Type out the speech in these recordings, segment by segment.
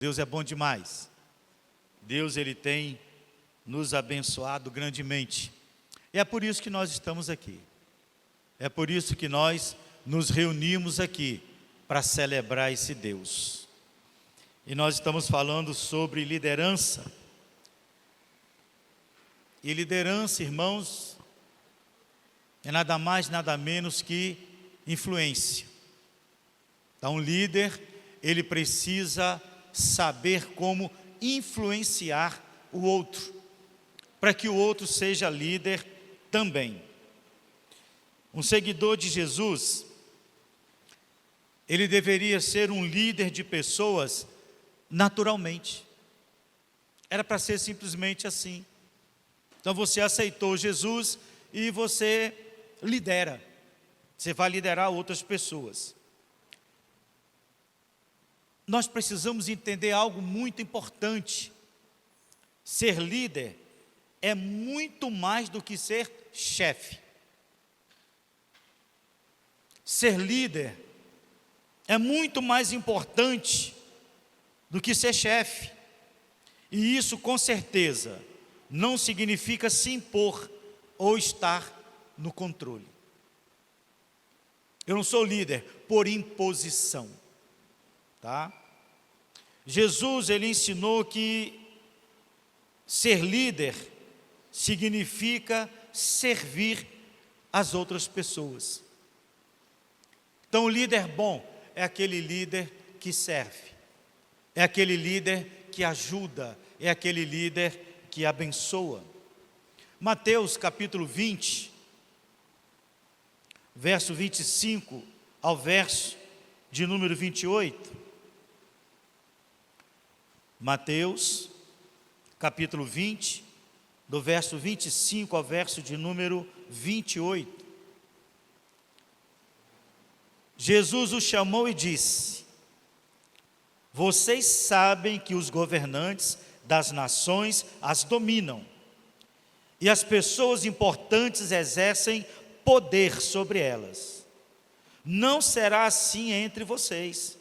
Deus é bom demais. Deus, Ele tem nos abençoado grandemente. E é por isso que nós estamos aqui. É por isso que nós nos reunimos aqui para celebrar esse Deus. E nós estamos falando sobre liderança. E liderança, irmãos, é nada mais, nada menos que influência. Então, um líder, ele precisa saber como influenciar o outro, para que o outro seja líder também. Um seguidor de Jesus, ele deveria ser um líder de pessoas naturalmente. Era para ser simplesmente assim. Então você aceitou Jesus e você lidera. Você vai liderar outras pessoas. Nós precisamos entender algo muito importante. Ser líder é muito mais do que ser chefe. Ser líder é muito mais importante do que ser chefe. E isso, com certeza, não significa se impor ou estar no controle. Eu não sou líder por imposição, tá? Jesus, ele ensinou que ser líder significa servir as outras pessoas. Então, o líder bom é aquele líder que serve, é aquele líder que ajuda, é aquele líder que abençoa. Mateus capítulo 20, verso 25 ao verso de número 28. Mateus capítulo 20, do verso 25 ao verso de número 28. Jesus o chamou e disse: vocês sabem que os governantes das nações as dominam, e as pessoas importantes exercem poder sobre elas. Não será assim entre vocês.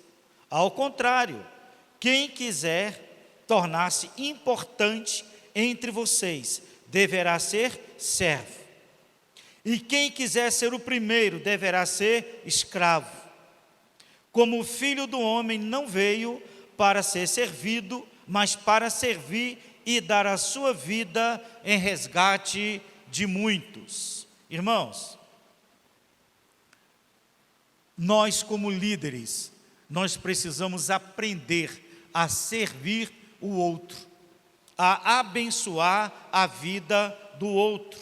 Ao contrário, quem quiser tornar-se importante entre vocês deverá ser servo. E quem quiser ser o primeiro deverá ser escravo. Como o Filho do Homem não veio para ser servido, mas para servir e dar a sua vida em resgate de muitos. Irmãos, nós como líderes, nós precisamos aprender a servir o outro, a abençoar a vida do outro.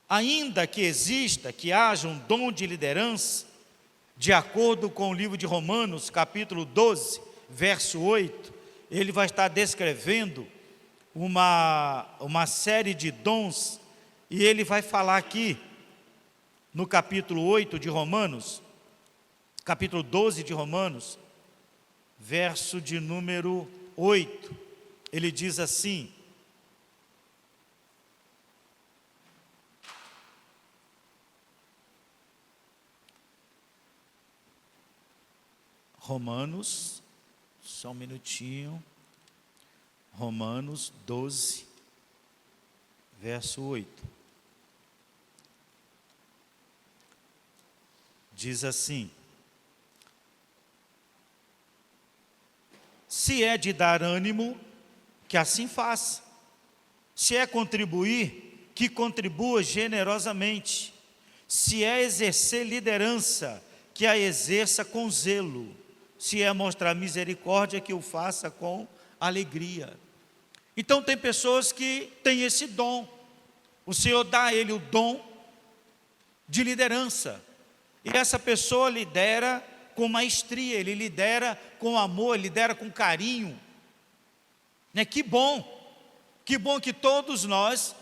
Ainda que exista, que haja um dom de liderança, de acordo com o livro de Romanos, capítulo 12, verso 8, ele vai estar descrevendo uma série de dons, e ele vai falar aqui, no capítulo 8 de Romanos, capítulo 12 de Romanos, verso de número 8, ele diz assim: Romanos, só um minutinho, Romanos 12, verso 8, diz assim: se é de dar ânimo, que assim faça. Se é contribuir, que contribua generosamente. Se é exercer liderança, que a exerça com zelo. Se é mostrar misericórdia, que o faça com alegria. Então tem pessoas que têm esse dom. O Senhor dá a ele o dom de liderança. E essa pessoa lidera com maestria, ele lidera com amor, ele lidera com carinho. Que bom que todos nós,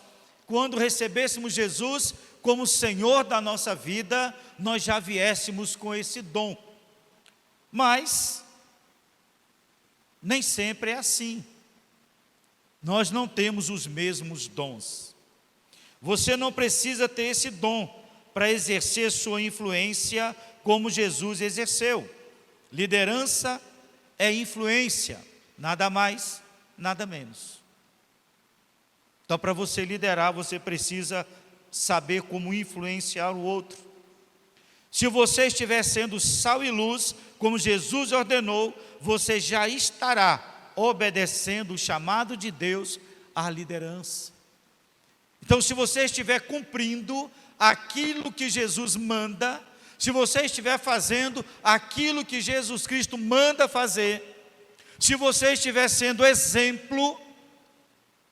quando recebêssemos Jesus como Senhor da nossa vida, nós já viéssemos com esse dom. Mas nem sempre é assim. Nós não temos os mesmos dons. Você não precisa ter esse dom para exercer sua influência como Jesus exerceu. Liderança é influência, nada mais, nada menos. Então, para você liderar, você precisa saber como influenciar o outro. Se você estiver sendo sal e luz, como Jesus ordenou, você já estará obedecendo o chamado de Deus à liderança. Então, se você estiver cumprindo aquilo que Jesus manda, se você estiver fazendo aquilo que Jesus Cristo manda fazer, se você estiver sendo exemplo,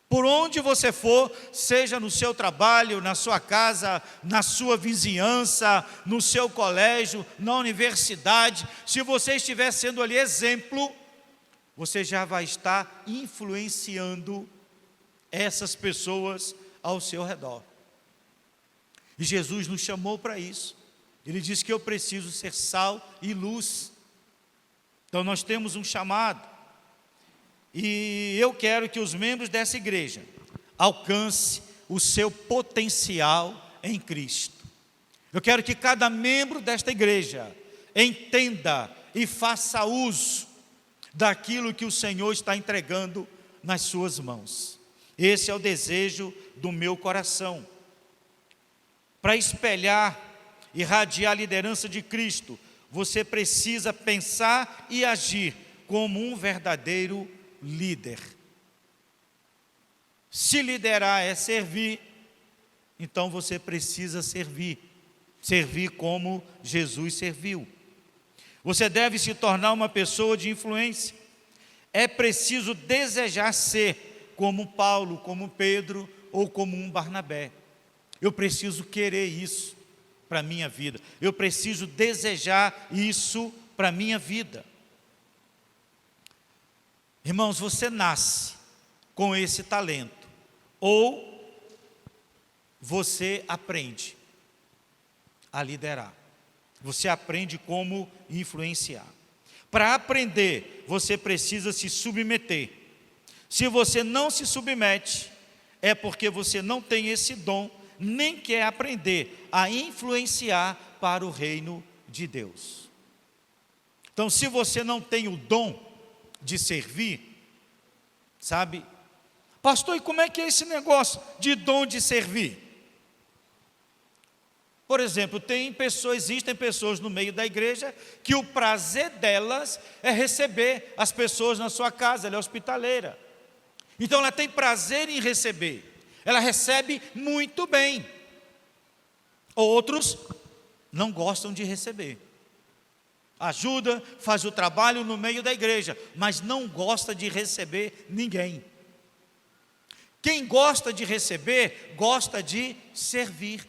por onde você for, seja no seu trabalho, na sua casa, na sua vizinhança, no seu colégio, na universidade, se você estiver sendo ali exemplo, você já vai estar influenciando essas pessoas ao seu redor. E Jesus nos chamou para isso. Ele disse que eu preciso ser sal e luz. Então nós temos um chamado. E eu quero que os membros dessa igreja alcancem o seu potencial em Cristo. Eu quero que cada membro desta igreja entenda e faça uso daquilo que o Senhor está entregando nas suas mãos. Esse é o desejo do meu coração. Para espelhar, irradiar a liderança de Cristo, você precisa pensar e agir como um verdadeiro líder. Se liderar é servir, então você precisa servir como Jesus serviu. Você deve se tornar uma pessoa de influência. É preciso desejar ser como Paulo, como Pedro ou como um Barnabé. Eu preciso querer isso para a minha vida. Eu preciso desejar isso para a minha vida. Irmãos, você nasce com esse talento, ou você aprende a liderar. Você aprende como influenciar. Para aprender, você precisa se submeter. Se você não se submete, é porque você não tem esse dom, nem quer aprender a influenciar para o reino de Deus. Então, se você não tem o dom de servir, sabe? Pastor, e como é que é esse negócio de dom de servir? Por exemplo, existem pessoas no meio da igreja que o prazer delas é receber as pessoas na sua casa, ela é hospitaleira. Então ela tem prazer em receber, ela recebe muito bem. Outros não gostam de receber. Ajuda, faz o trabalho no meio da igreja, mas não gosta de receber ninguém. Quem gosta de receber, gosta de servir.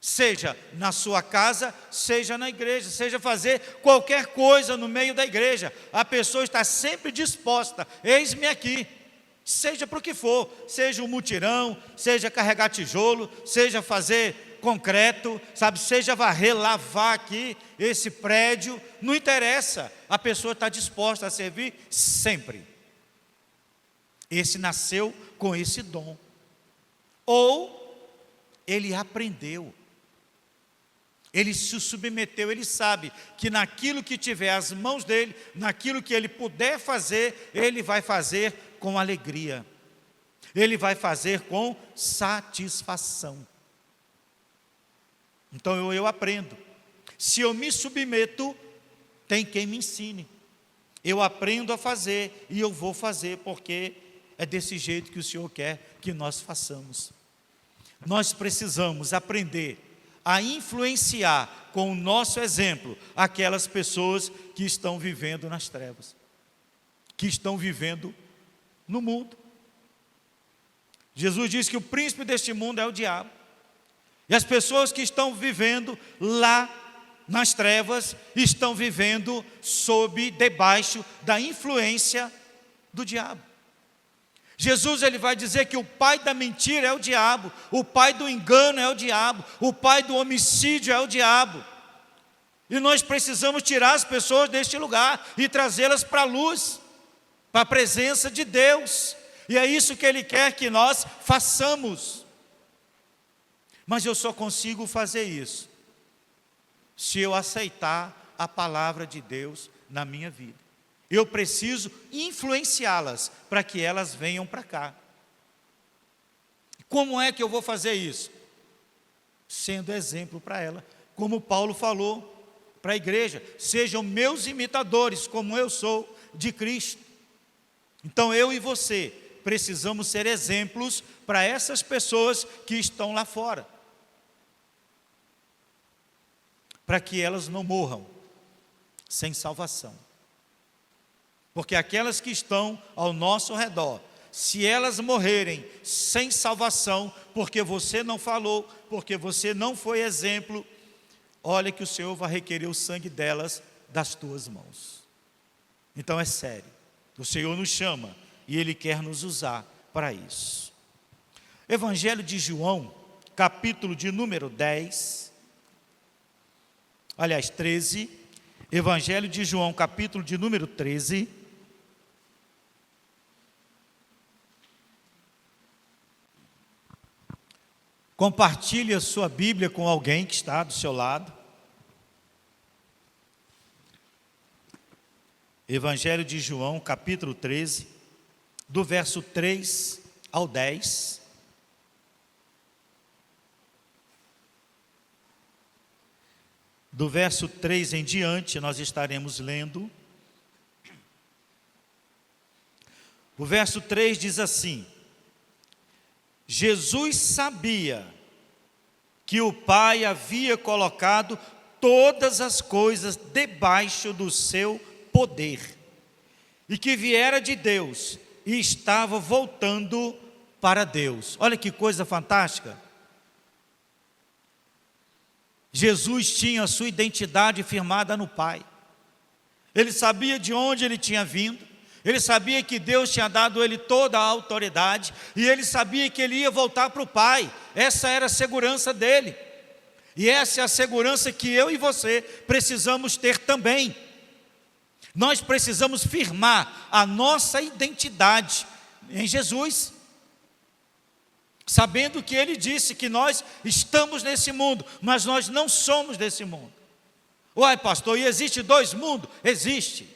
Seja na sua casa, seja na igreja, seja fazer qualquer coisa no meio da igreja. A pessoa está sempre disposta, eis-me aqui. Seja para o que for, seja um mutirão, seja carregar tijolo, seja fazer concreto, sabe, seja varrer, lavar aqui esse prédio, não interessa, a pessoa está disposta a servir sempre. Esse nasceu com esse dom, ou ele aprendeu, ele se submeteu, ele sabe que naquilo que tiver as mãos dele, naquilo que ele puder fazer, ele vai fazer com alegria, ele vai fazer com satisfação. Então eu aprendo. Se eu me submeto, tem quem me ensine. Eu aprendo a fazer e eu vou fazer, porque é desse jeito que o Senhor quer que nós façamos. Nós precisamos aprender a influenciar com o nosso exemplo aquelas pessoas que estão vivendo nas trevas, que estão vivendo no mundo. Jesus disse que o príncipe deste mundo é o diabo. E as pessoas que estão vivendo lá nas trevas, estão vivendo debaixo da influência do diabo. Jesus ele vai dizer que o pai da mentira é o diabo, o pai do engano é o diabo, o pai do homicídio é o diabo. E nós precisamos tirar as pessoas deste lugar e trazê-las para a luz, para a presença de Deus. E é isso que Ele quer que nós façamos. Mas eu só consigo fazer isso se eu aceitar a palavra de Deus na minha vida. eu preciso influenciá-las para que elas venham para cá. Como é que eu vou fazer isso? Sendo exemplo para ela, como Paulo falou para a igreja: sejam meus imitadores, como eu sou de Cristo. Então eu e você precisamos ser exemplos para essas pessoas que estão lá fora, para que elas não morram sem salvação. Porque aquelas que estão ao nosso redor, se elas morrerem sem salvação, porque você não falou, porque você não foi exemplo, olha que o Senhor vai requerer o sangue delas das tuas mãos. Então é sério, o Senhor nos chama e Ele quer nos usar para isso. Evangelho de João, capítulo de número 10, aliás 13, Evangelho de João, capítulo de número 13, compartilhe a sua Bíblia com alguém que está do seu lado. Evangelho de João, capítulo 13, do verso 3 ao 10. Do verso 3 em diante, nós estaremos lendo. O verso 3 diz assim: Jesus sabia que o Pai havia colocado todas as coisas debaixo do seu poder, e que viera de Deus e estava voltando para Deus. Olha que coisa fantástica. Jesus tinha a sua identidade firmada no Pai. Ele sabia de onde ele tinha vindo. Ele sabia que Deus tinha dado a ele toda a autoridade. E ele sabia que ele ia voltar para o Pai. Essa era a segurança dele. E essa é a segurança que eu e você precisamos ter também. Nós precisamos firmar a nossa identidade em Jesus, sabendo que Ele disse que nós estamos nesse mundo, mas nós não somos desse mundo. Uai, pastor, e existe dois mundos? Existe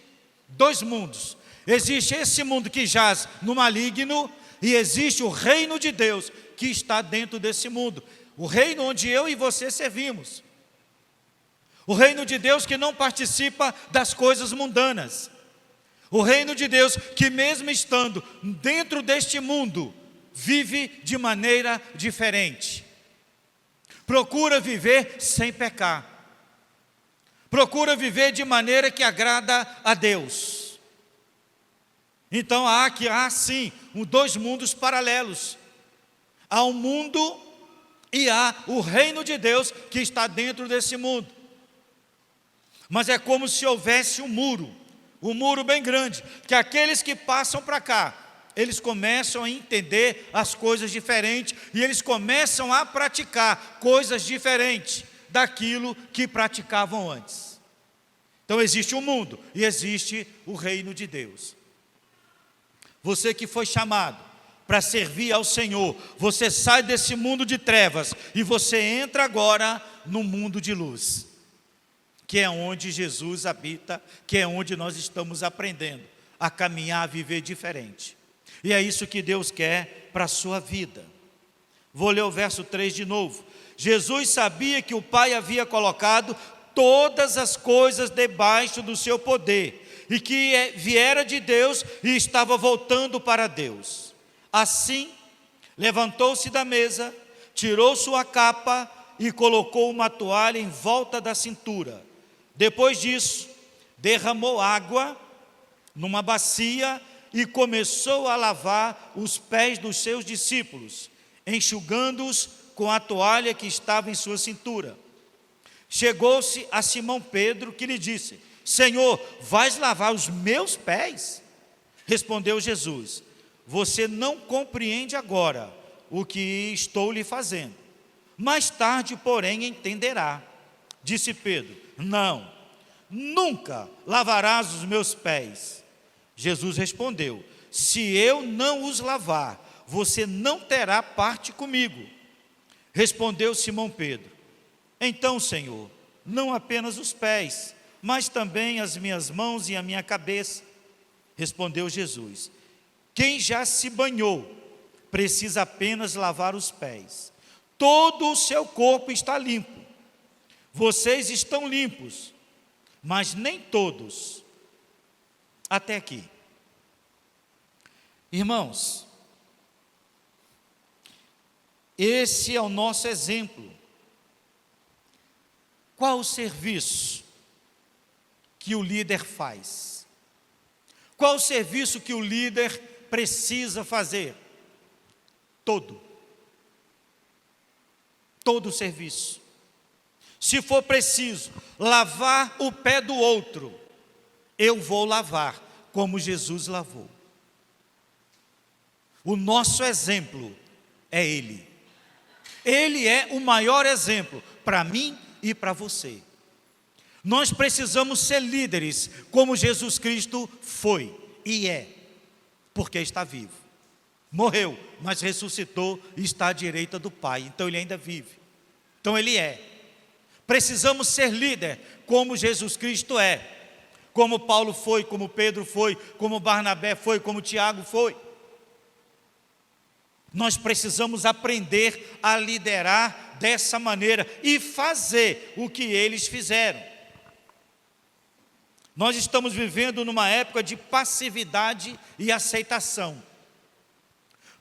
dois mundos. Existe esse mundo que jaz no maligno, e existe o reino de Deus que está dentro desse mundo. O reino onde eu e você servimos. O reino de Deus que não participa das coisas mundanas. O reino de Deus que, mesmo estando dentro deste mundo, vive de maneira diferente. Procura viver sem pecar. Procura viver de maneira que agrada a Deus. Então há sim dois mundos paralelos. Há um mundo e há o reino de Deus que está dentro desse mundo. Mas é como se houvesse um muro bem grande, que aqueles que passam para cá, eles começam a entender as coisas diferentes, e eles começam a praticar coisas diferentes daquilo que praticavam antes. Então existe um mundo e existe o reino de Deus. Você que foi chamado para servir ao Senhor, você sai desse mundo de trevas e você entra agora no mundo de luz, que é onde Jesus habita, que é onde nós estamos aprendendo a caminhar, a viver diferente. E é isso que Deus quer para a sua vida. Vou ler o verso 3 de novo. Jesus sabia que o Pai havia colocado todas as coisas debaixo do seu poder, e que viera de Deus e estava voltando para Deus. Assim, levantou-se da mesa, tirou sua capa e colocou uma toalha em volta da cintura. Depois disso, derramou água numa bacia e começou a lavar os pés dos seus discípulos, enxugando-os com a toalha que estava em sua cintura. Chegou-se a Simão Pedro, que lhe disse: Senhor, vais lavar os meus pés? Respondeu Jesus: você não compreende agora o que estou lhe fazendo. Mais tarde, porém, entenderá. Disse Pedro: não, nunca lavarás os meus pés. Jesus respondeu: se eu não os lavar, você não terá parte comigo. Respondeu Simão Pedro: então, Senhor, não apenas os pés, mas também as minhas mãos e a minha cabeça. Respondeu Jesus: quem já se banhou precisa apenas lavar os pés. Todo o seu corpo está limpo. Vocês estão limpos, mas nem todos. Até aqui. Irmãos, esse é o nosso exemplo. Qual o serviço que o líder faz? Qual o serviço que o líder precisa fazer? Todo o serviço. Se for preciso lavar o pé do outro, eu vou lavar como Jesus lavou. O nosso exemplo é Ele. Ele é o maior exemplo para mim e para você. Nós precisamos ser líderes como Jesus Cristo foi e é, porque está vivo. Morreu, mas ressuscitou e está à direita do Pai, então Ele ainda vive. Então Ele é. Precisamos ser líder como Jesus Cristo é, como Paulo foi, como Pedro foi, como Barnabé foi, como Tiago foi. Nós precisamos aprender a liderar dessa maneira e fazer o que eles fizeram. Nós estamos vivendo numa época de passividade e aceitação.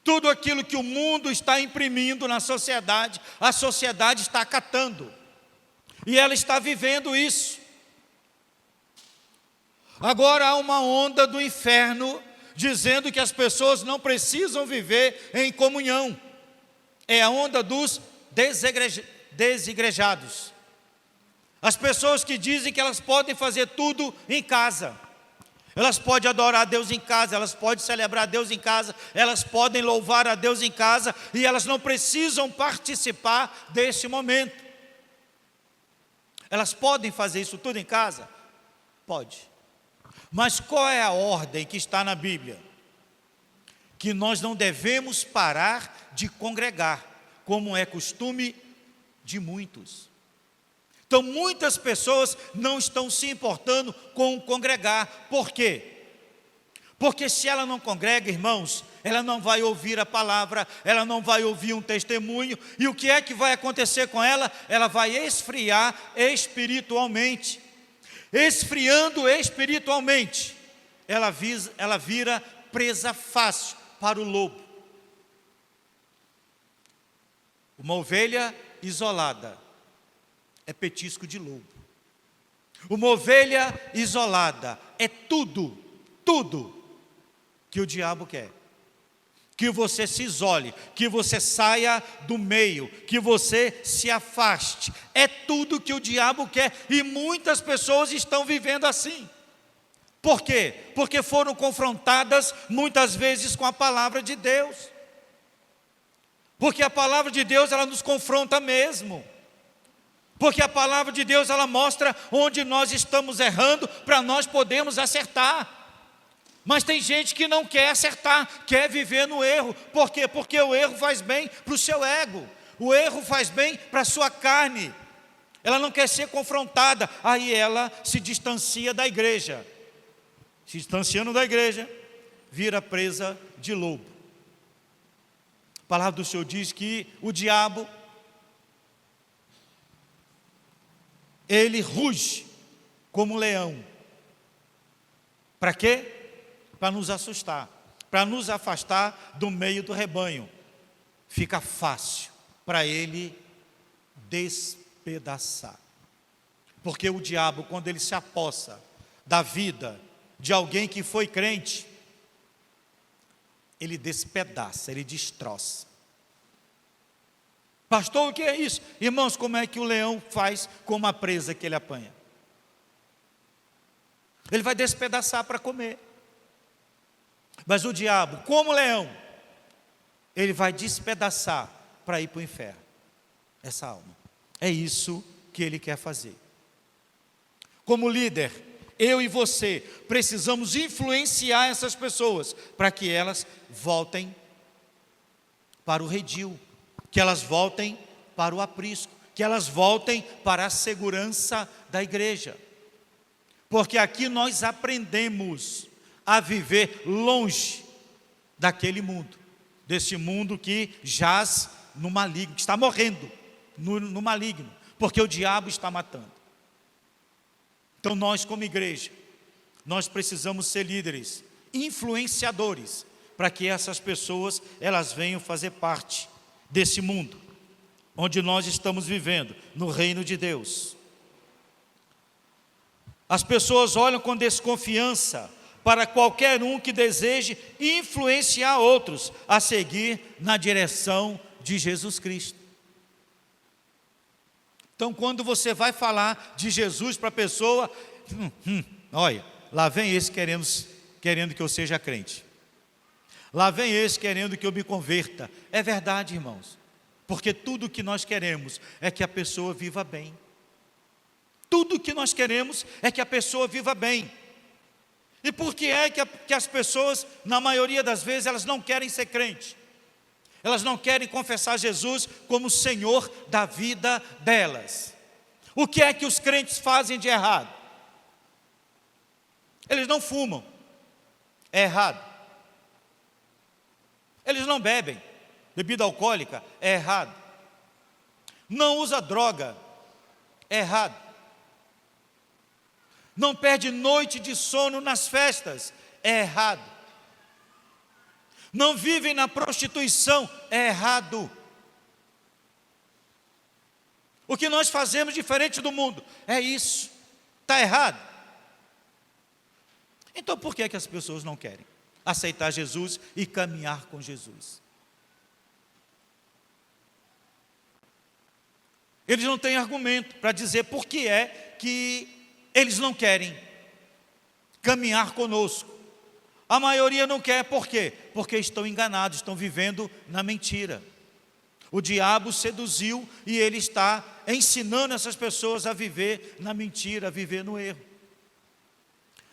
Tudo aquilo que o mundo está imprimindo na sociedade, a sociedade está acatando. E ela está vivendo isso. Agora há uma onda do inferno dizendo que as pessoas não precisam viver em comunhão. É a onda dos desigrejados. As pessoas que dizem que elas podem fazer tudo em casa. Elas podem adorar a Deus em casa, elas podem celebrar a Deus em casa, elas podem louvar a Deus em casa, e elas não precisam participar desse momento. Elas podem fazer isso tudo em casa? Pode. Mas qual é a ordem que está na Bíblia? Que nós não devemos parar de congregar, como é costume de muitos. Então muitas pessoas não estão se importando com o congregar. Por quê? Porque se ela não congrega, irmãos, ela não vai ouvir a palavra, ela não vai ouvir um testemunho, e o que é que vai acontecer com ela? Ela vai esfriar espiritualmente. Esfriando espiritualmente, ela vira presa fácil para o lobo. Uma ovelha isolada é petisco de lobo. Uma ovelha isolada é tudo que o diabo quer. Que você se isole, que você saia do meio, que você se afaste. É tudo que o diabo quer, e muitas pessoas estão vivendo assim. Por quê? Porque foram confrontadas muitas vezes com a palavra de Deus. Porque a palavra de Deus, ela nos confronta mesmo. Porque a palavra de Deus, ela mostra onde nós estamos errando, para nós podermos acertar. Mas tem gente que não quer acertar, quer viver no erro. Por quê? Porque o erro faz bem para o seu ego. O erro faz bem para a sua carne. Ela não quer ser confrontada. Aí ela se distancia da igreja. Se distanciando da igreja, vira presa de lobo. A palavra do Senhor diz que o diabo, ele ruge como um leão. Para quê? Para nos assustar, para nos afastar do meio do rebanho. Fica fácil para ele despedaçar. Porque o diabo, quando ele se apossa da vida de alguém que foi crente, ele despedaça, ele destroça. Pastor, o que é isso? Irmãos, como é que o leão faz com uma presa que ele apanha? Ele vai despedaçar para comer. Mas o diabo, como leão, ele vai despedaçar para ir para o inferno. Essa alma. É isso que ele quer fazer. Como líder, eu e você precisamos influenciar essas pessoas para que elas voltem para o redil, que elas voltem para o aprisco, que elas voltem para a segurança da igreja. Porque aqui nós aprendemos a viver longe daquele mundo, desse mundo que jaz no maligno, que está morrendo no maligno, porque o diabo está matando. Então nós, como igreja, nós precisamos ser líderes, influenciadores, para que essas pessoas, elas venham fazer parte desse mundo, onde nós estamos vivendo, no reino de Deus. As pessoas olham com desconfiança para qualquer um que deseje influenciar outros a seguir na direção de Jesus Cristo. Então, quando você vai falar de Jesus para a pessoa, olha, lá vem esse querendo que eu seja crente. Lá vem esse querendo que eu me converta. É verdade, irmãos, porque tudo que nós queremos é que a pessoa viva bem. Tudo que nós queremos é que a pessoa viva bem. E por que é que as pessoas, na maioria das vezes, elas não querem ser crentes? Elas não querem confessar Jesus como Senhor da vida delas. O que é que os crentes fazem de errado? Eles não fumam, é errado. Eles não bebem, bebida alcoólica, é errado. Não usa droga, é errado. Não perde noite de sono nas festas, é errado. Não vivem na prostituição, é errado. O que nós fazemos diferente do mundo é isso, está errado. Então por que é que as pessoas não querem aceitar Jesus e caminhar com Jesus? Eles não têm argumento para dizer por que é que eles não querem caminhar conosco. A maioria não quer, por quê? Porque estão enganados, estão vivendo na mentira. O diabo seduziu e ele está ensinando essas pessoas a viver na mentira, a viver no erro.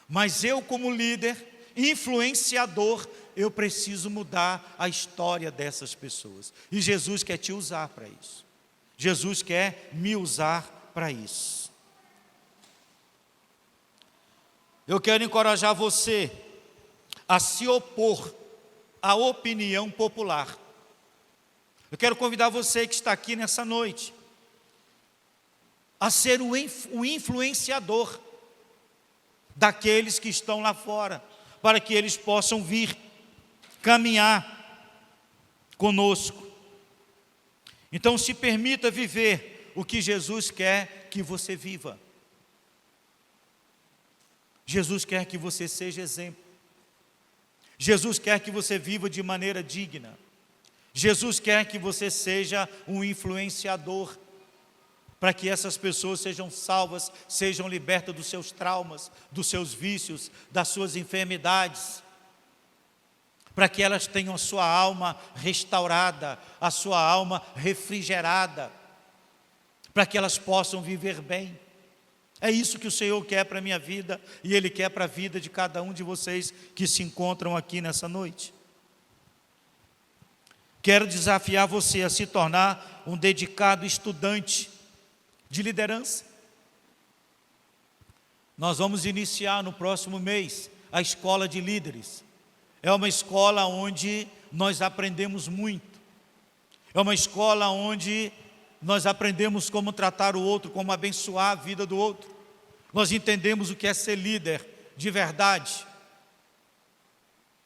Mas eu, como líder, influenciador, eu preciso mudar a história dessas pessoas. E Jesus quer te usar para isso. Jesus quer me usar para isso. Eu quero encorajar você a se opor à opinião popular. Eu quero convidar você que está aqui nessa noite a ser o influenciador daqueles que estão lá fora, para que eles possam vir caminhar conosco. Então se permita viver o que Jesus quer que você viva. Jesus quer que você seja exemplo. Jesus quer que você viva de maneira digna. Jesus quer que você seja um influenciador, para que essas pessoas sejam salvas, sejam libertas dos seus traumas, dos seus vícios, das suas enfermidades, para que elas tenham a sua alma restaurada, a sua alma refrigerada, para que elas possam viver bem. É isso que o Senhor quer para a minha vida, e Ele quer para a vida de cada um de vocês que se encontram aqui nessa noite. Quero desafiar você a se tornar um dedicado estudante de liderança. Nós vamos iniciar no próximo mês a escola de líderes. É uma escola onde nós aprendemos muito. É uma escola onde nós aprendemos como tratar o outro, como abençoar a vida do outro. Nós entendemos o que é ser líder de verdade.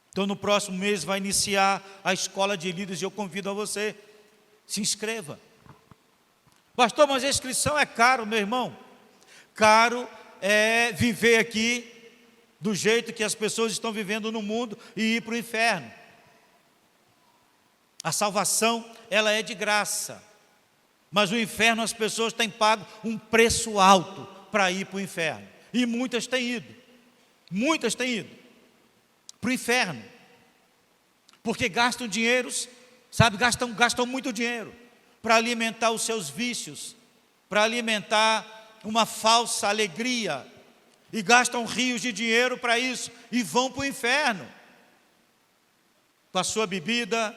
Então no próximo mês vai iniciar a escola de líderes e eu convido a você, se inscreva. Pastor, mas a inscrição é caro, meu irmão. Caro é viver aqui do jeito que as pessoas estão vivendo no mundo e ir para o inferno. A salvação, ela é de graça. Mas o inferno, as pessoas têm pago um preço alto para ir para o inferno. E muitas têm ido. Muitas têm ido para o inferno. Porque gastam dinheiros, sabe, gastam muito dinheiro para alimentar os seus vícios, para alimentar uma falsa alegria, e gastam rios de dinheiro para isso, e vão para o inferno, com a sua bebida,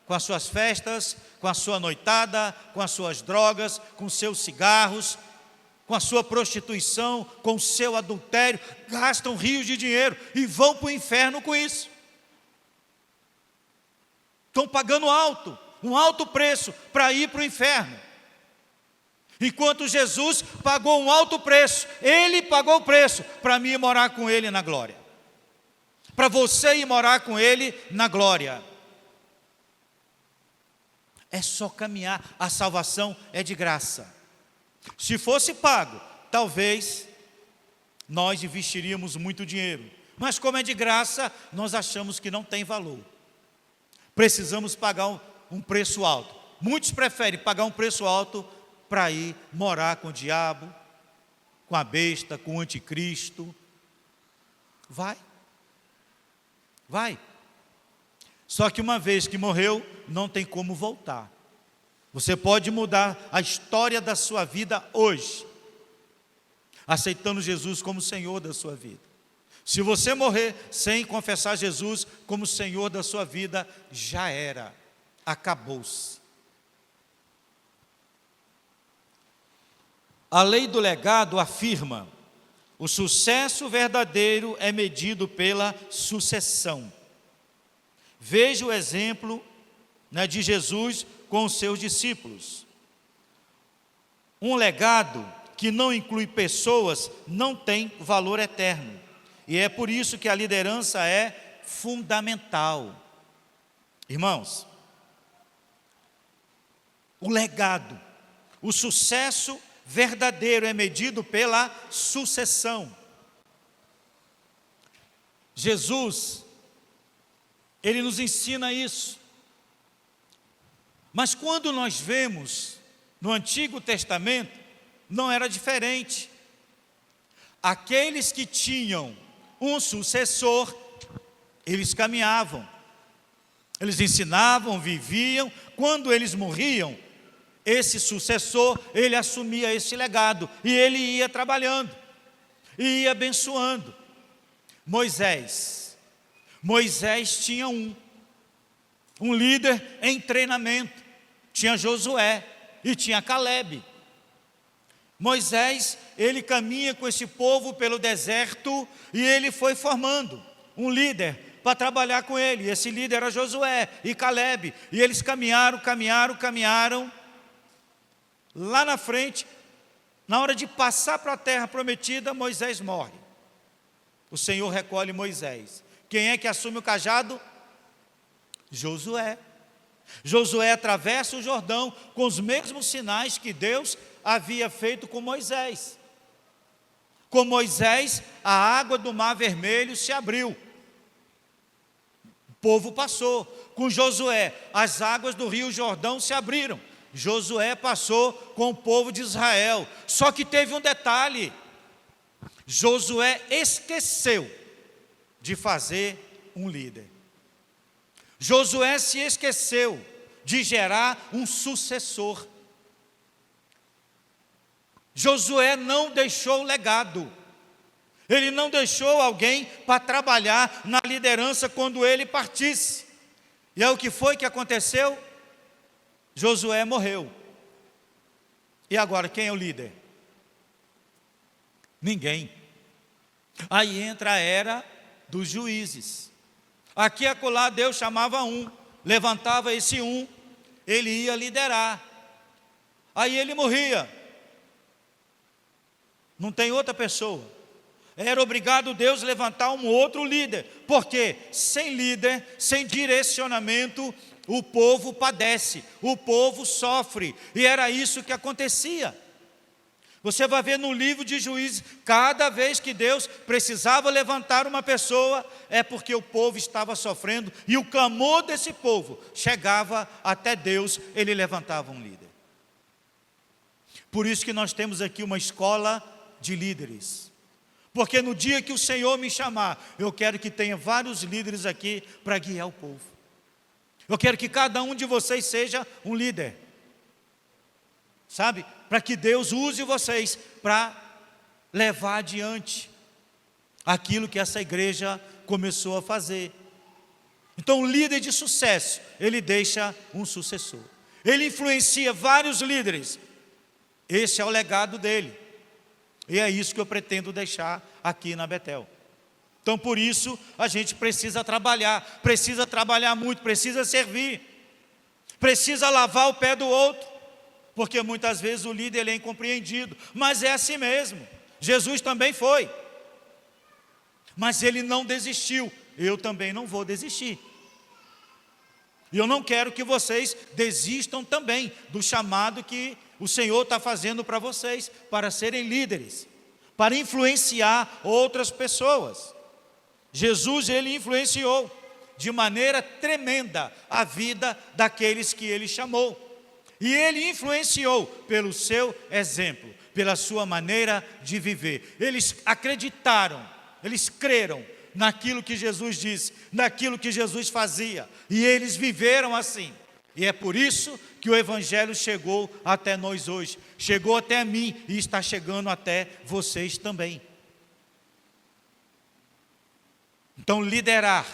com as suas festas, com a sua noitada, com as suas drogas, com seus cigarros, com a sua prostituição, com o seu adultério, gastam rios de dinheiro e vão para o inferno com isso. Estão pagando alto, um alto preço para ir para o inferno. Enquanto Jesus pagou um alto preço, Ele pagou o preço para mim ir morar com Ele na glória. Para você ir morar com Ele na glória. É só caminhar, a salvação é de graça. Se fosse pago, talvez nós investiríamos muito dinheiro. Mas como é de graça, nós achamos que não tem valor. Precisamos pagar um preço alto. Muitos preferem pagar um preço alto para ir morar com o diabo, com a besta, com o anticristo. Vai. Só que uma vez que morreu, não tem como voltar. Você pode mudar a história da sua vida hoje, aceitando Jesus como Senhor da sua vida. Se você morrer sem confessar Jesus como Senhor da sua vida, já era, acabou-se. A lei do legado afirma: o sucesso verdadeiro é medido pela sucessão. Veja o exemplo de Jesus com os seus discípulos. Um legado que não inclui pessoas não tem valor eterno. E é por isso que a liderança é fundamental. Irmãos, o legado, o sucesso verdadeiro é medido pela sucessão. Jesus, Ele nos ensina isso. Mas quando nós vemos no Antigo Testamento, não era diferente. Aqueles que tinham um sucessor, eles caminhavam, eles ensinavam, viviam. Quando eles morriam, esse sucessor, ele assumia esse legado, e ele ia trabalhando, e ia abençoando. Moisés tinha um líder em treinamento, tinha Josué e tinha Calebe. Moisés, ele caminha com esse povo pelo deserto e ele foi formando um líder para trabalhar com ele. Esse líder era Josué e Calebe, e eles caminharam. Lá na frente, na hora de passar para a terra prometida, Moisés morre. O Senhor recolhe Moisés. Quem é que assume o cajado? Josué. Josué atravessa o Jordão com os mesmos sinais que Deus havia feito com Moisés. Com Moisés, a água do Mar Vermelho se abriu. O povo passou. Com Josué, as águas do Rio Jordão se abriram. Josué passou com o povo de Israel. Só que teve um detalhe: Josué esqueceu de fazer um líder. Josué se esqueceu de gerar um sucessor. Josué não deixou legado. Ele não deixou alguém para trabalhar na liderança quando ele partisse. E é o que foi que aconteceu? Josué morreu. E agora, quem é o líder? Ninguém. Aí entra a era dos juízes. Aqui e acolá Deus chamava um, levantava esse um, ele ia liderar. Aí ele morria. Não tem outra pessoa. Era obrigado Deus levantar um outro líder. Porque sem líder, sem direcionamento, o povo padece, o povo sofre. E era isso que acontecia. Você vai ver no livro de Juízes, cada vez que Deus precisava levantar uma pessoa, é porque o povo estava sofrendo, e o clamor desse povo chegava até Deus, ele levantava um líder. Por isso que nós temos aqui uma escola de líderes. Porque no dia que o Senhor me chamar, eu quero que tenha vários líderes aqui para guiar o povo. Eu quero que cada um de vocês seja um líder. Sabe? Para que Deus use vocês para levar adiante aquilo que essa igreja começou a fazer. Então, o líder de sucesso, ele deixa um sucessor. Ele influencia vários líderes. Esse é o legado dele. E é isso que eu pretendo deixar aqui na Betel. Então, por isso, a gente precisa trabalhar muito, precisa servir, precisa lavar o pé do outro, porque muitas vezes o líder ele é incompreendido, mas é assim mesmo. Jesus também foi, mas ele não desistiu. Eu também não vou desistir. E eu não quero que vocês desistam também do chamado que o Senhor está fazendo para vocês, para serem líderes, para influenciar outras pessoas. Jesus, ele influenciou de maneira tremenda a vida daqueles que ele chamou. E ele influenciou pelo seu exemplo, pela sua maneira de viver. Eles acreditaram, eles creram naquilo que Jesus disse, naquilo que Jesus fazia, e eles viveram assim. E é por isso que o Evangelho chegou até nós hoje, chegou até mim e está chegando até vocês também. Então, liderar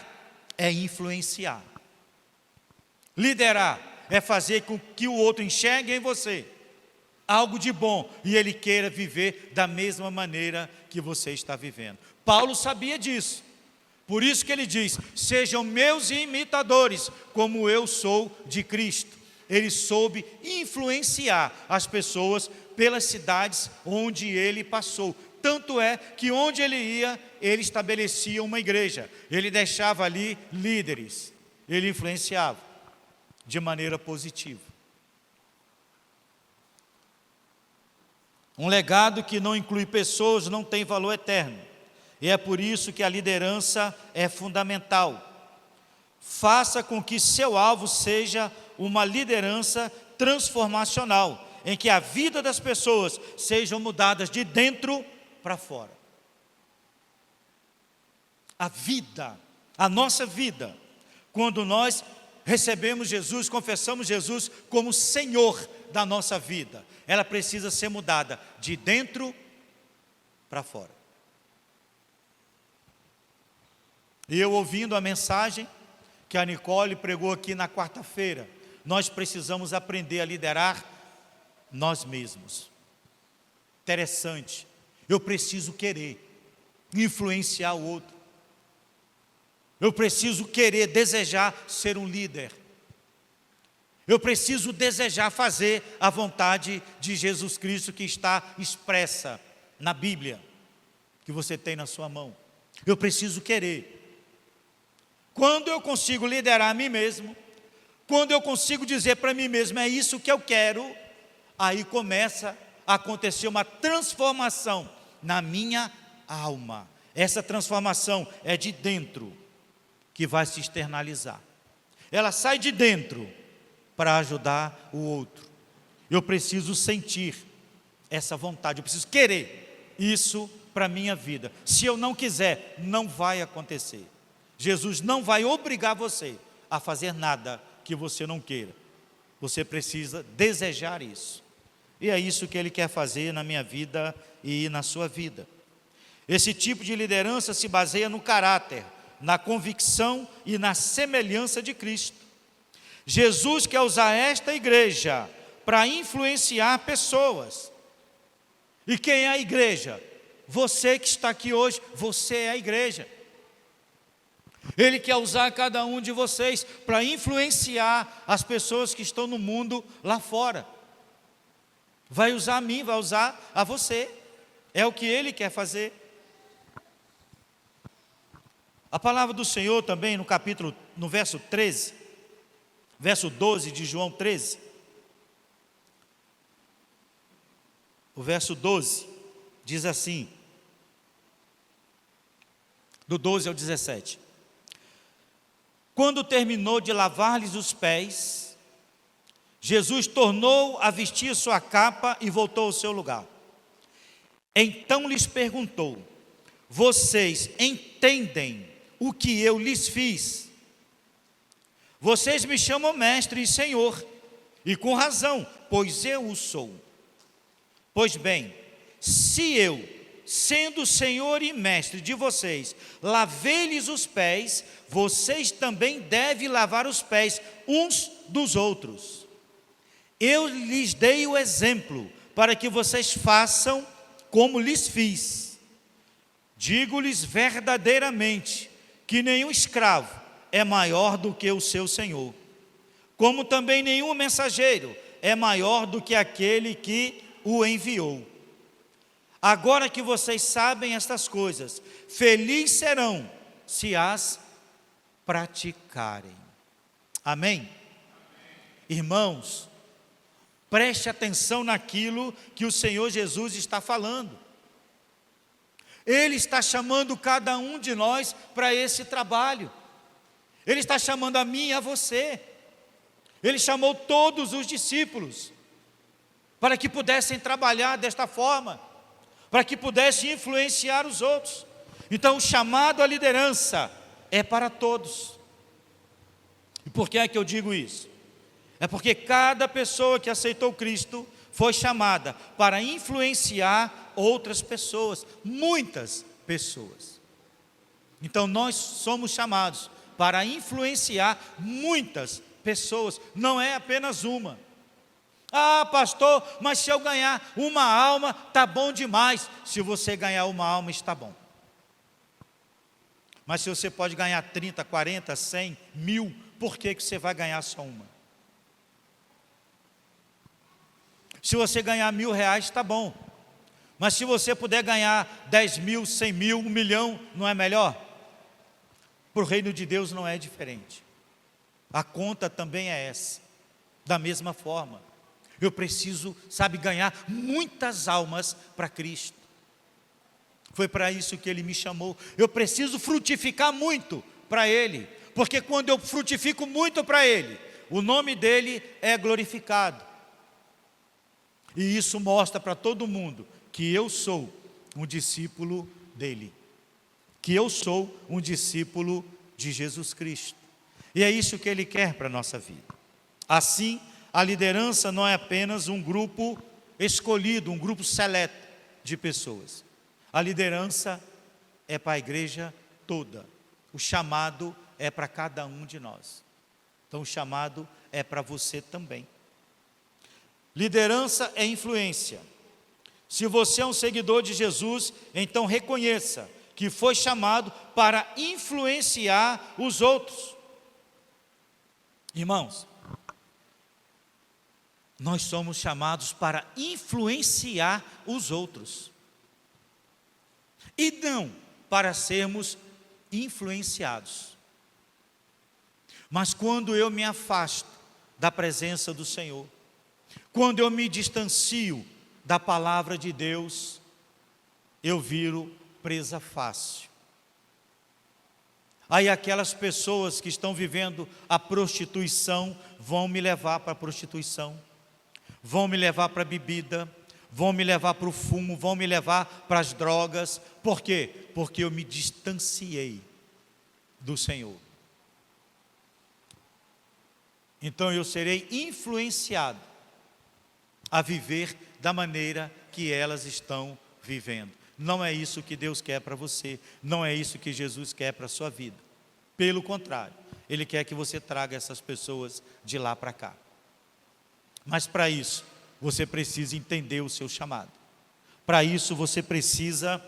é influenciar. Liderar é fazer com que o outro enxergue em você algo de bom e ele queira viver da mesma maneira que você está vivendo. Paulo sabia disso. Por isso que ele diz: sejam meus imitadores, como eu sou de Cristo. Ele soube influenciar as pessoas pelas cidades onde ele passou. Tanto é que onde ele ia, ele estabelecia uma igreja. Ele deixava ali líderes. Ele influenciava de maneira positiva. Um legado que não inclui pessoas não tem valor eterno. E é por isso que a liderança é fundamental. Faça com que seu alvo seja uma liderança transformacional, em que a vida das pessoas sejam mudadas de dentro para fora. A vida, a nossa vida, quando nós recebemos Jesus, confessamos Jesus como Senhor da nossa vida, ela precisa ser mudada de dentro para fora. E eu ouvindo a mensagem que a Nicole pregou aqui na quarta-feira, nós precisamos aprender a liderar nós mesmos. Interessante. Eu preciso querer influenciar o outro. Eu preciso querer, desejar ser um líder. Eu preciso desejar fazer a vontade de Jesus Cristo que está expressa na Bíblia, que você tem na sua mão. Eu preciso querer. Quando eu consigo liderar a mim mesmo, quando eu consigo dizer para mim mesmo, é isso que eu quero, aí começa a acontecer uma transformação na minha alma. Essa transformação é de dentro que vai se externalizar. Ela sai de dentro para ajudar o outro. Eu preciso sentir essa vontade, eu preciso querer isso para a minha vida. Se eu não quiser, não vai acontecer. Jesus não vai obrigar você a fazer nada que você não queira. Você precisa desejar isso. E é isso que Ele quer fazer na minha vida e na sua vida. Esse tipo de liderança se baseia no caráter, na convicção e na semelhança de Cristo. Jesus quer usar esta igreja para influenciar pessoas. E quem é a igreja? Você que está aqui hoje, você é a igreja. Ele quer usar cada um de vocês para influenciar as pessoas que estão no mundo lá fora. Vai usar a mim, vai usar a você. É o que Ele quer fazer. A palavra do Senhor também no verso 13, verso 12 de João 13. O verso 12 diz assim, do 12 ao 17. Quando terminou de lavar-lhes os pés, Jesus tornou a vestir sua capa e voltou ao seu lugar. Então lhes perguntou: vocês entendem o que eu lhes fiz? Vocês me chamam mestre e senhor, e com razão, pois eu o sou. Pois bem, se eu, sendo senhor e mestre de vocês, lavei-lhes os pés, vocês também devem lavar os pés uns dos outros. Eu lhes dei o exemplo, para que vocês façam como lhes fiz. Digo-lhes verdadeiramente que nenhum escravo é maior do que o seu senhor, como também nenhum mensageiro é maior do que aquele que o enviou. Agora que vocês sabem estas coisas, felizes serão se as praticarem. Amém? Irmãos, preste atenção naquilo que o Senhor Jesus está falando. Ele está chamando cada um de nós para esse trabalho. Ele está chamando a mim e a você. Ele chamou todos os discípulos para que pudessem trabalhar desta forma, para que pudessem influenciar os outros. Então, o chamado à liderança é para todos. E por que é que eu digo isso? É porque cada pessoa que aceitou Cristo foi chamada para influenciar outras pessoas, muitas pessoas. Então nós somos chamados para influenciar muitas pessoas, não é apenas uma. Ah, pastor, mas se eu ganhar uma alma, está bom demais. Se você ganhar uma alma, está bom. Mas se você pode ganhar 30, 40, 100, 1000, por que você vai ganhar só uma? Se você ganhar R$1.000, está bom. Mas se você puder ganhar 10 mil, 100 mil, 1 milhão, não é melhor? Para o reino de Deus não é diferente. A conta também é essa. Da mesma forma, eu preciso, ganhar muitas almas para Cristo. Foi para isso que Ele me chamou. Eu preciso frutificar muito para Ele, porque quando eu frutifico muito para Ele, o nome dEle é glorificado. E isso mostra para todo mundo que eu sou um discípulo dEle, que eu sou um discípulo de Jesus Cristo. E é isso que Ele quer para a nossa vida. Assim, a liderança não é apenas um grupo escolhido, um grupo seleto de pessoas. A liderança é para a igreja toda. O chamado é para cada um de nós. Então o chamado é para você também. Liderança é influência. Se você é um seguidor de Jesus, então reconheça que foi chamado para influenciar os outros. Irmãos, nós somos chamados para influenciar os outros. E não para sermos influenciados. Mas quando eu me afasto da presença do Senhor, quando eu me distancio da palavra de Deus, eu viro presa fácil. Aí aquelas pessoas que estão vivendo a prostituição vão me levar para a prostituição, vão me levar para a bebida, vão me levar para o fumo, vão me levar para as drogas. Por quê? Porque eu me distanciei do Senhor. Então eu serei influenciado a viver da maneira que elas estão vivendo. Não é isso que Deus quer para você, não é isso que Jesus quer para a sua vida. Pelo contrário, Ele quer que você traga essas pessoas de lá para cá. Mas para isso, você precisa entender o seu chamado. Para isso, você precisa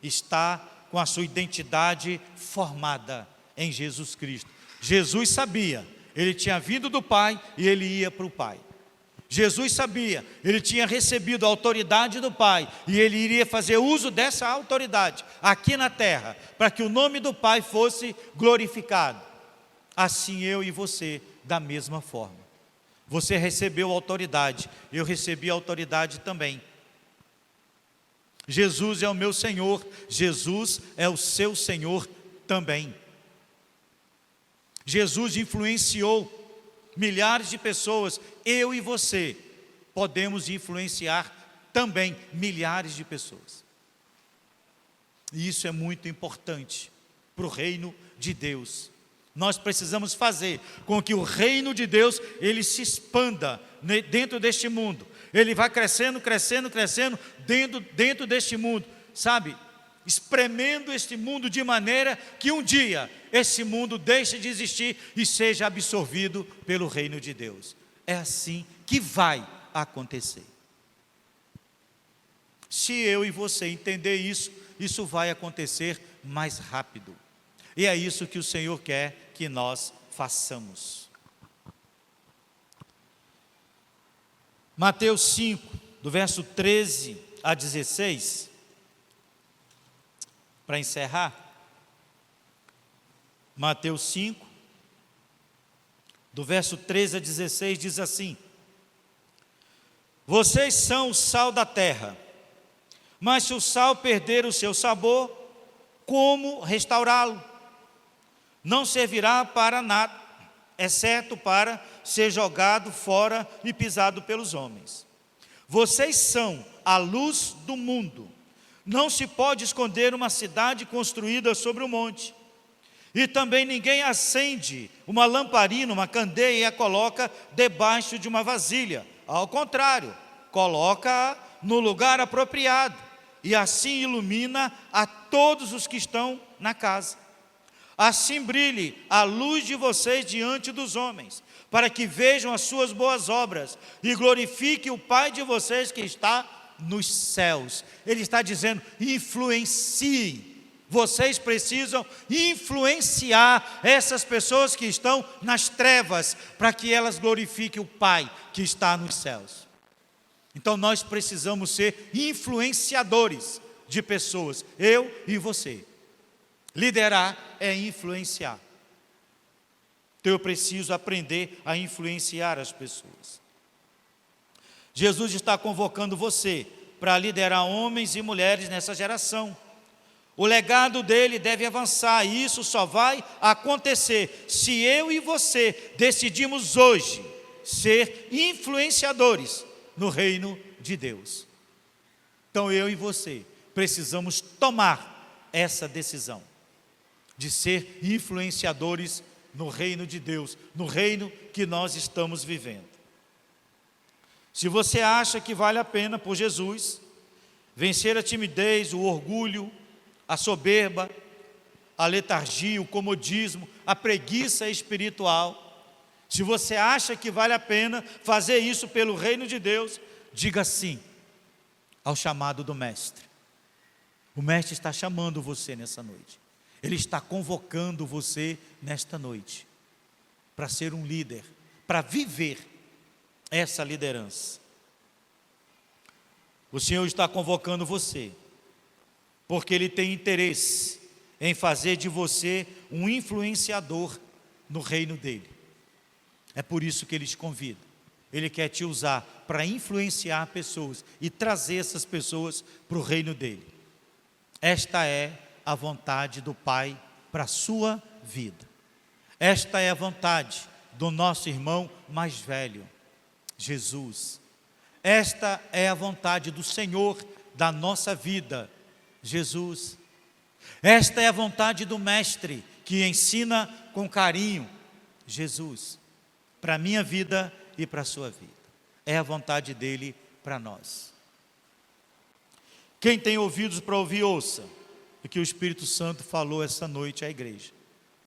estar com a sua identidade formada em Jesus Cristo. Jesus sabia, Ele tinha vindo do Pai e Ele ia para o Pai. Jesus sabia, Ele tinha recebido a autoridade do Pai e Ele iria fazer uso dessa autoridade aqui na terra, para que o nome do Pai fosse glorificado. Assim eu e você, da mesma forma. Você recebeu autoridade, eu recebi autoridade também. Jesus é o meu Senhor, Jesus é o seu Senhor também. Jesus influenciou milhares de pessoas, eu e você podemos influenciar também milhares de pessoas. E isso é muito importante para o reino de Deus. Nós precisamos fazer com que o reino de Deus, ele se expanda dentro deste mundo. Ele vai crescendo, crescendo, crescendo dentro deste mundo, espremendo este mundo de maneira que um dia esse mundo deixe de existir e seja absorvido pelo reino de Deus. É assim que vai acontecer. Se eu e você entender isso, isso vai acontecer mais rápido. E é isso que o Senhor quer que nós façamos. Mateus 5, do verso 13 a 16, para encerrar. Mateus 5, do verso 13 a 16, diz assim: vocês são o sal da terra, mas se o sal perder o seu sabor, como restaurá-lo? Não servirá para nada, exceto para ser jogado fora e pisado pelos homens. Vocês são a luz do mundo. Não se pode esconder uma cidade construída sobre o monte. E também ninguém acende uma lamparina, uma candeia e a coloca debaixo de uma vasilha. Ao contrário, coloca-a no lugar apropriado e assim ilumina a todos os que estão na casa. Assim brilhe a luz de vocês diante dos homens, para que vejam as suas boas obras e glorifiquem o Pai de vocês que está nos céus. Ele está dizendo: influenciem. Vocês precisam influenciar essas pessoas que estão nas trevas, para que elas glorifiquem o Pai que está nos céus. Então nós precisamos ser influenciadores de pessoas, eu e você. Liderar é influenciar. Então eu preciso aprender a influenciar as pessoas. Jesus está convocando você para liderar homens e mulheres nessa geração. O legado dele deve avançar, e isso só vai acontecer se eu e você decidimos hoje ser influenciadores no reino de Deus. Então eu e você precisamos tomar essa decisão de ser influenciadores no reino de Deus, no reino que nós estamos vivendo. Se você acha que vale a pena por Jesus vencer a timidez, o orgulho, a soberba, a letargia, o comodismo, a preguiça espiritual, se você acha que vale a pena fazer isso pelo reino de Deus, diga sim ao chamado do Mestre. O Mestre está chamando você nessa noite. Ele está convocando você nesta noite para ser um líder, para viver essa liderança. O Senhor está convocando você, porque Ele tem interesse em fazer de você um influenciador no reino dEle. É por isso que Ele te convida. Ele quer te usar para influenciar pessoas e trazer essas pessoas para o reino dEle. Esta é a vontade do Pai para a sua vida. Esta é a vontade do nosso irmão mais velho, Jesus. Esta é a vontade do Senhor da nossa vida, Jesus. Esta é a vontade do Mestre que ensina com carinho, Jesus, para a minha vida e para a sua vida. É a vontade dele para nós. Quem tem ouvidos para ouvir, ouça o que o Espírito Santo falou essa noite à igreja.